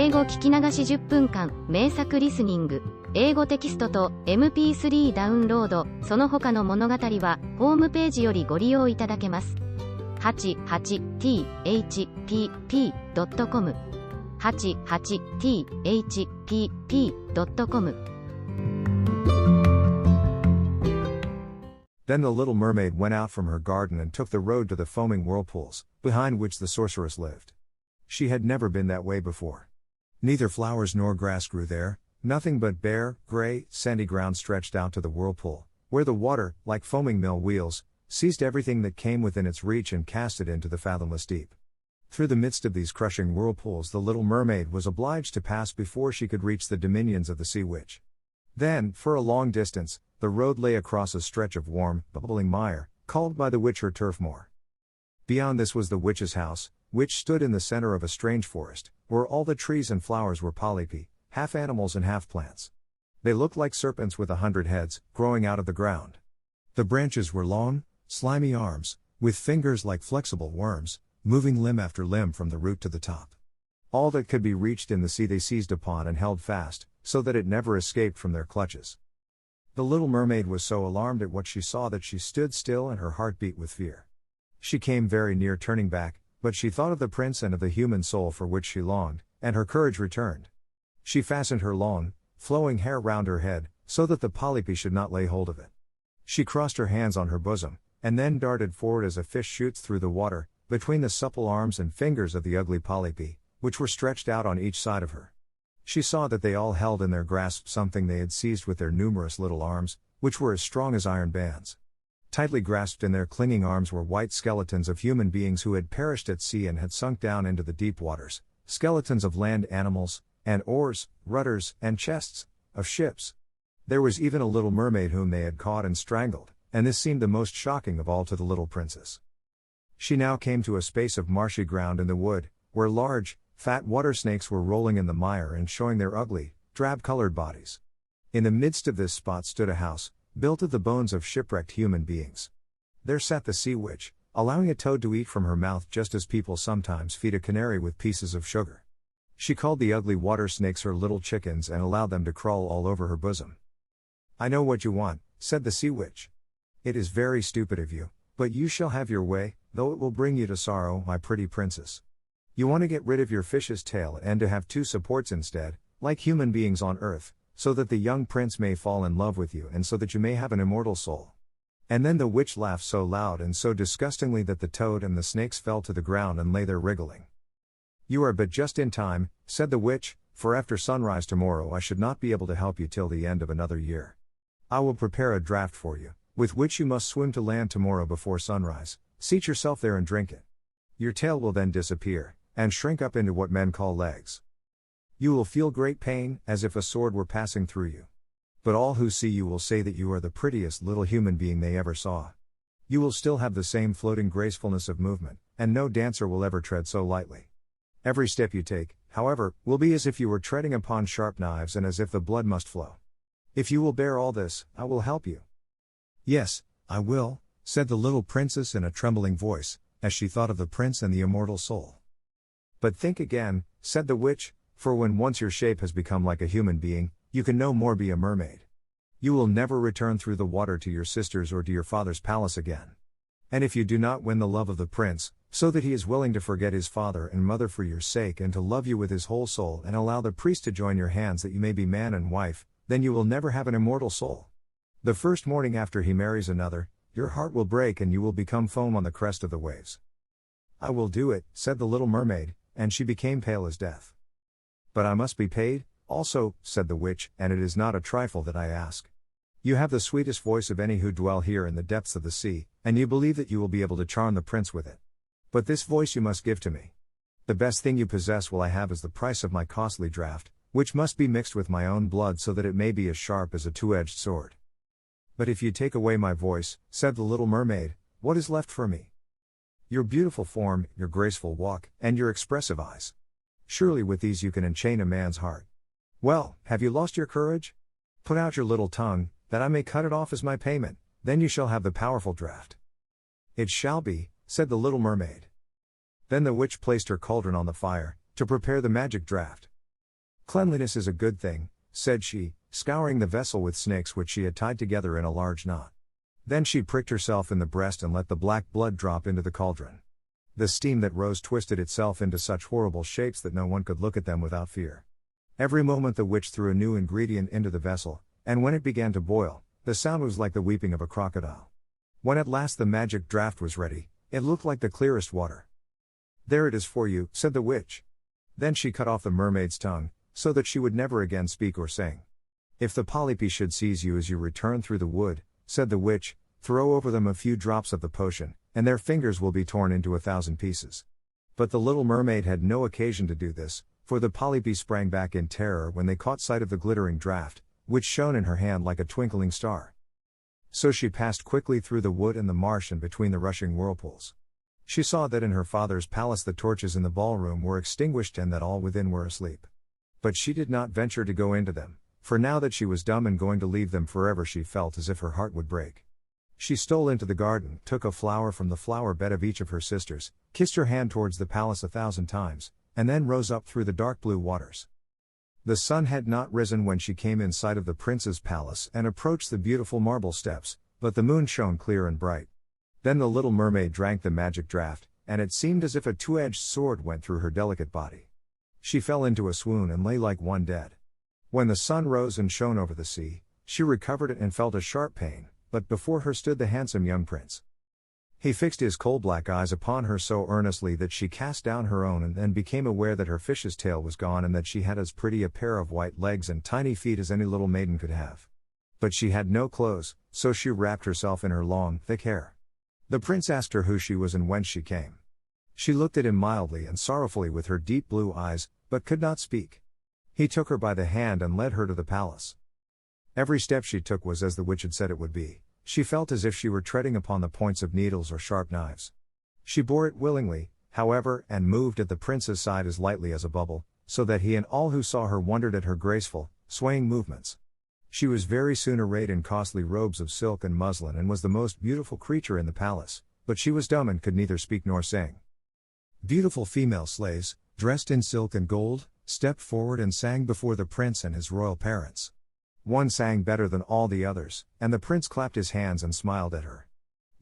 英語聞き流し10分間、名作リスニング。英語テキストと MP3 ダウンロード、その他の物語は、ホームページよりご利用いただけます。88thpp.com 88thpp.com Then the little mermaid went out from her garden and took the road to the foaming whirlpools, behind which the sorceress lived. She had never been that way before. Neither flowers nor grass grew there, nothing but bare, gray, sandy ground stretched out to the whirlpool, where the water, like foaming mill wheels, seized everything that came within its reach and cast it into the fathomless deep. Through the midst of these crushing whirlpools the little mermaid was obliged to pass before she could reach the dominions of the sea witch. Then, for a long distance, the road lay across a stretch of warm, bubbling mire, called by the witch her turf moor. Beyond this was the witch's house, which stood in the center of a strange forest, where all the trees and flowers were polypi, half animals and half plants. They looked like serpents with 100 heads, growing out of the ground. The branches were long, slimy arms, with fingers like flexible worms, moving limb after limb from the root to the top. All that could be reached in the sea they seized upon and held fast, so that it never escaped from their clutches. The little mermaid was so alarmed at what she saw that she stood still and her heart beat with fear. She came very near turning back, but she thought of the prince and of the human soul for which she longed, and her courage returned. She fastened her long, flowing hair round her head, so that the polypi should not lay hold of it. She crossed her hands on her bosom, and then darted forward as a fish shoots through the water, between the supple arms and fingers of the ugly polypi, which were stretched out on each side of her. She saw that they all held in their grasp something they had seized with their numerous little arms, which were as strong as iron bands. Tightly grasped in their clinging arms were white skeletons of human beings who had perished at sea and had sunk down into the deep waters, skeletons of land animals, and oars, rudders, and chests, of ships. There was even a little mermaid whom they had caught and strangled, and this seemed the most shocking of all to the little princess. She now came to a space of marshy ground in the wood, where large, fat water snakes were rolling in the mire and showing their ugly, drab-colored bodies. In the midst of this spot stood a house, built of the bones of shipwrecked human beings. There sat the sea witch, allowing a toad to eat from her mouth just as people sometimes feed a canary with pieces of sugar. She called the ugly water snakes her little chickens and allowed them to crawl all over her bosom. "I know what you want," said the sea witch. "It is very stupid of you, but you shall have your way, though it will bring you to sorrow, my pretty princess. You want to get rid of your fish's tail and to have two supports instead, like human beings on earth, so that the young prince may fall in love with you and so that you may have an immortal soul." And then the witch laughed so loud and so disgustingly that the toad and the snakes fell to the ground and lay there wriggling. "You are but just in time," said the witch, "for after sunrise tomorrow I should not be able to help you till the end of another year. I will prepare a draught for you, with which you must swim to land tomorrow before sunrise, seat yourself there and drink it. Your tail will then disappear, and shrink up into what men call legs. You will feel great pain, as if a sword were passing through you. But all who see you will say that you are the prettiest little human being they ever saw. You will still have the same floating gracefulness of movement, and no dancer will ever tread so lightly. Every step you take, however, will be as if you were treading upon sharp knives and as if the blood must flow. If you will bear all this, I will help you." "Yes, I will," said the little princess in a trembling voice, as she thought of the prince and the immortal soul. "But think again," said the witch, "for when once your shape has become like a human being, you can no more be a mermaid. You will never return through the water to your sisters or to your father's palace again. And if you do not win the love of the prince, so that he is willing to forget his father and mother for your sake and to love you with his whole soul and allow the priest to join your hands that you may be man and wife, then you will never have an immortal soul. The first morning after he marries another, your heart will break and you will become foam on the crest of the waves." "I will do it," said the little mermaid, and she became pale as death. "But I must be paid, also," said the witch, "and it is not a trifle that I ask. You have the sweetest voice of any who dwell here in the depths of the sea, and you believe that you will be able to charm the prince with it. But this voice you must give to me. The best thing you possess will I have as the price of my costly draught, which must be mixed with my own blood so that it may be as sharp as a two-edged sword." "But if you take away my voice," said the little mermaid, "what is left for me? Your beautiful form, your graceful walk, and your expressive eyes. Surely with these you can enchain a man's heart. Well, have you lost your courage? Put out your little tongue, that I may cut it off as my payment, then you shall have the powerful draught." "It shall be," said the little mermaid. Then the witch placed her cauldron on the fire, to prepare the magic draught. "Cleanliness is a good thing," said she, scouring the vessel with snakes which she had tied together in a large knot. Then she pricked herself in the breast and let the black blood drop into the cauldron. The steam that rose twisted itself into such horrible shapes that no one could look at them without fear. Every moment the witch threw a new ingredient into the vessel, and when it began to boil, the sound was like the weeping of a crocodile. When at last the magic draught was ready, it looked like the clearest water. "There it is for you," said the witch. Then she cut off the mermaid's tongue, so that she would never again speak or sing. "If the polypi should seize you as you return through the wood," said the witch, "throw over them a few drops of the potion, and their fingers will be torn into 1,000 pieces." But the little mermaid had no occasion to do this, for the polypi sprang back in terror when they caught sight of the glittering draught, which shone in her hand like a twinkling star. So she passed quickly through the wood and the marsh and between the rushing whirlpools. She saw that in her father's palace the torches in the ballroom were extinguished and that all within were asleep. But she did not venture to go into them, for now that she was dumb and going to leave them forever she felt as if her heart would break. She stole into the garden, took a flower from the flower bed of each of her sisters, kissed her hand towards the palace 1,000 times, and then rose up through the dark blue waters. The sun had not risen when she came in sight of the prince's palace and approached the beautiful marble steps, but the moon shone clear and bright. Then the little mermaid drank the magic draught, and it seemed as if a two-edged sword went through her delicate body. She fell into a swoon and lay like one dead. When the sun rose and shone over the sea, she recovered it and felt a sharp pain, but before her stood the handsome young prince. He fixed his coal-black eyes upon her so earnestly that she cast down her own and then became aware that her fish's tail was gone and that she had as pretty a pair of white legs and tiny feet as any little maiden could have. But she had no clothes, so she wrapped herself in her long, thick hair. The prince asked her who she was and whence she came. She looked at him mildly and sorrowfully with her deep blue eyes, but could not speak. He took her by the hand and led her to the palace. Every step she took was as the witch had said it would be. She felt as if she were treading upon the points of needles or sharp knives. She bore it willingly, however, and moved at the prince's side as lightly as a bubble, so that he and all who saw her wondered at her graceful, swaying movements. She was very soon arrayed in costly robes of silk and muslin and was the most beautiful creature in the palace, but she was dumb and could neither speak nor sing. Beautiful female slaves, dressed in silk and gold, stepped forward and sang before the prince and his royal parents. One sang better than all the others, and the prince clapped his hands and smiled at her.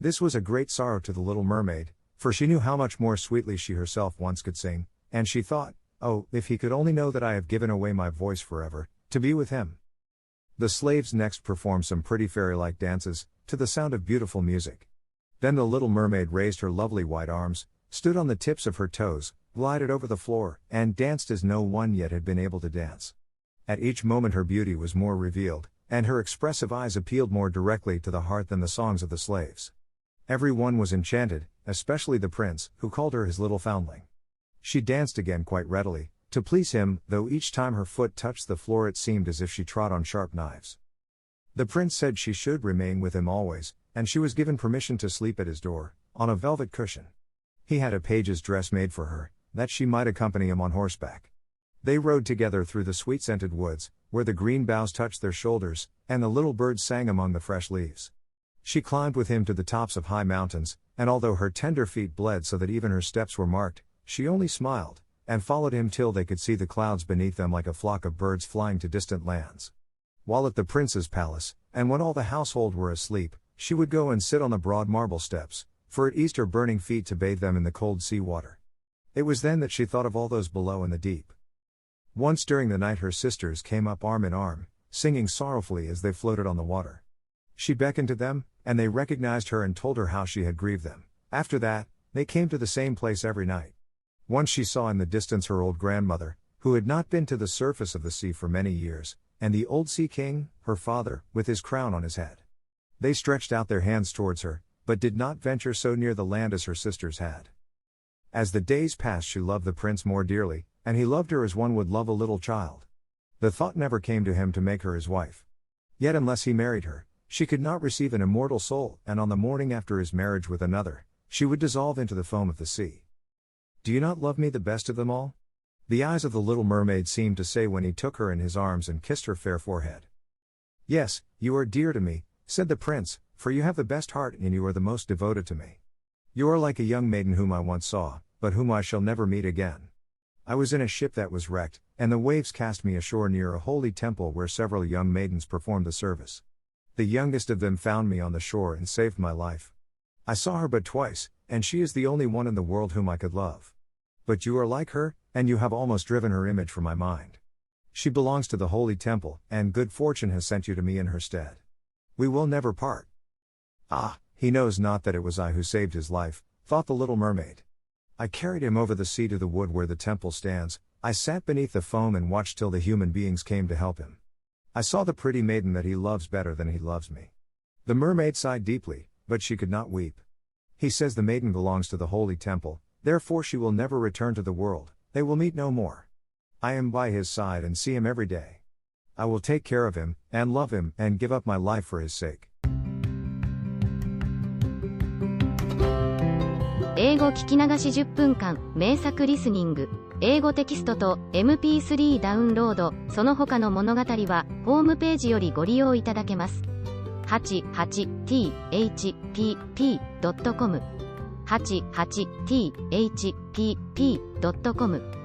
This was a great sorrow to the little mermaid, for she knew how much more sweetly she herself once could sing, and she thought, "Oh, if he could only know that I have given away my voice forever, to be with him." The slaves next performed some pretty fairy-like dances, to the sound of beautiful music. Then the little mermaid raised her lovely white arms, stood on the tips of her toes, glided over the floor, and danced as no one yet had been able to dance. At each moment her beauty was more revealed, and her expressive eyes appealed more directly to the heart than the songs of the slaves. Every one was enchanted, especially the prince, who called her his little foundling. She danced again quite readily, to please him, though each time her foot touched the floor it seemed as if she trod on sharp knives. The prince said she should remain with him always, and she was given permission to sleep at his door, on a velvet cushion. He had a page's dress made for her, that she might accompany him on horseback. They rode together through the sweet-scented woods, where the green boughs touched their shoulders, and the little birds sang among the fresh leaves. She climbed with him to the tops of high mountains, and although her tender feet bled so that even her steps were marked, she only smiled, and followed him till they could see the clouds beneath them like a flock of birds flying to distant lands. While at the prince's palace, and when all the household were asleep, she would go and sit on the broad marble steps, for it eased her burning feet to bathe them in the cold sea water. It was then that she thought of all those below in the deep. Once during the night her sisters came up arm in arm, singing sorrowfully as they floated on the water. She beckoned to them, and they recognized her and told her how she had grieved them. After that, they came to the same place every night. Once she saw in the distance her old grandmother, who had not been to the surface of the sea for many years, and the old sea king, her father, with his crown on his head. They stretched out their hands towards her, but did not venture so near the land as her sisters had. As the days passed she loved the prince more dearly, and he loved her as one would love a little child. The thought never came to him to make her his wife. Yet unless he married her, she could not receive an immortal soul, and on the morning after his marriage with another, she would dissolve into the foam of the sea. "Do you not love me the best of them all?" the eyes of the little mermaid seemed to say when he took her in his arms and kissed her fair forehead. "Yes, you are dear to me," said the prince, "for you have the best heart and you are the most devoted to me. You are like a young maiden whom I once saw, but whom I shall never meet again. I was in a ship that was wrecked, and the waves cast me ashore near a holy temple where several young maidens performed the service. The youngest of them found me on the shore and saved my life. I saw her but twice, and she is the only one in the world whom I could love. But you are like her, and you have almost driven her image from my mind. She belongs to the holy temple, and good fortune has sent you to me in her stead. We will never part. Ah, he knows not that it was I who saved his life, thought the little mermaid. I carried him over the sea to the wood where the temple stands. I sat beneath the foam and watched till the human beings came to help him. I saw the pretty maiden that he loves better than he loves me. The mermaid sighed deeply, but she could not weep. He says the maiden belongs to the holy temple, therefore she will never return to the world, they will meet no more. I am by his side and see him every day. I will take care of him, and love him, and give up my life for his sake. 英語聞き流し10分間、名作リスニング。英語テキストと MP3 ダウンロード、その他の物語は、ホームページよりご利用いただけます。88thpp.com 88thpp.com